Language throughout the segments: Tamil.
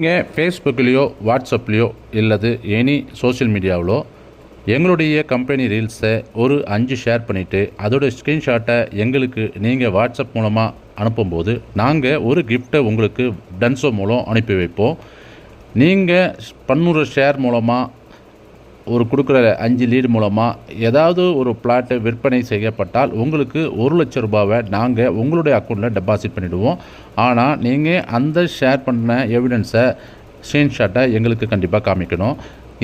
நீங்கள் ஃபேஸ்புக்லேயோ வாட்ஸ்அப்லேயோ இல்லது எனி சோஷியல் மீடியாவிலோ எங்களுடைய கம்பெனி ரீல்ஸை ஒரு 5 ஷேர் பண்ணிவிட்டு அதோட ஸ்க்ரீன்ஷாட்டை எங்களுக்கு நீங்கள் வாட்ஸ்அப் மூலமாக அனுப்பும்போது நாங்கள் ஒரு கிஃப்ட்டை உங்களுக்கு டன்ஸோ மூலம் அனுப்பி வைப்போம். நீங்கள் 200 ஷேர் மூலமாக ஒரு கொடுக்குற 5 லீடு மூலமாக ஏதாவது ஒரு பிளாட்டை விற்பனை செய்யப்பட்டால் உங்களுக்கு 1,00,000 ரூபாவை நாங்கள் உங்களுடைய அக்கௌண்ட்டில் டெபாசிட் பண்ணிவிடுவோம். ஆனால் நீங்கள் அந்த ஷேர் பண்ண எவிடன்ஸை ஸ்க்ரீன்ஷாட்டை எங்களுக்கு கண்டிப்பாக காமிக்கணும்.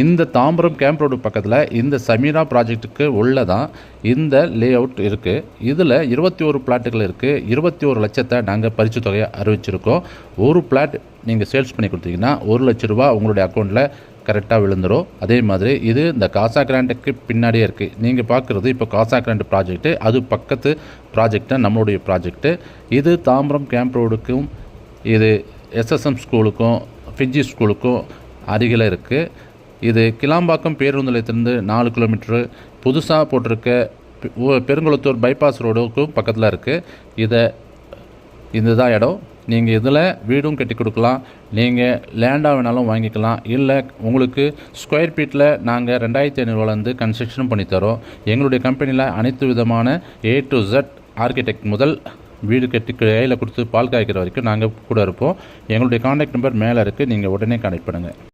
இந்த தாம்பரம் கேம்ப் ரோடு பக்கத்தில் இந்த சமீரா ப்ராஜெக்ட்டுக்கு உள்ள தான் இந்த லே அவுட் இருக்குது. இதில் 21 பிளாட்டுகள் இருக்குது. 21 லட்சத்தை நாங்கள் பரிசு தொகையை அறிவிச்சிருக்கோம். ஒரு பிளாட் நீங்கள் சேல்ஸ் பண்ணி கொடுத்தீங்கன்னா 1,00,000 ரூபா உங்களுடைய அக்கௌண்ட்டில் கரெக்டாக விழுந்துடும். அதே மாதிரி இது இந்த காசா கிராண்டுக்கு பின்னாடியே இருக்குது. நீங்கள் பார்க்குறது இப்போ காசா கிராண்டு ப்ராஜெக்ட்டு, அது பக்கத்து ப்ராஜெக்டாக நம்மளுடைய ப்ராஜெக்ட்டு. இது தாம்பரம் கேம்ப் ரோடுக்கும் இது எஸ்எஸ்எம் ஸ்கூலுக்கும் ஃபிஜி ஸ்கூலுக்கும் அருகில் இருக்குது. இது கிளாம்பாக்கம் பேருந்து நிலையத்திலிருந்து 4 கிலோமீட்டரு. புதுசாக போட்டிருக்க பெருங்குளத்தூர் பைபாஸ் ரோடுக்கும் பக்கத்தில் இருக்குது. இதுதான் இடம். நீங்கள் இதில் வீடும் கட்டி கொடுக்கலாம், நீங்கள் லேண்டாக வேணாலும் வாங்கிக்கலாம். இல்லை உங்களுக்கு ஸ்கொயர் ஃபீட்டில் நாங்கள் 2,500 கன்ஸ்ட்ரக்ஷனும் பண்ணித்தரோம். எங்களுடைய கம்பெனியில் அனைத்து விதமான A to Z ஆர்கிடெக்ட் முதல் வீடு கட்டி கையில் கொடுத்து பால் காய்க்கிற வரைக்கும் நாங்கள் கூட இருப்போம். எங்களுடைய கான்டாக்ட் நம்பர் மேலே இருக்குது. நீங்கள் உடனே கான்டாக்ட் பண்ணுங்கள்.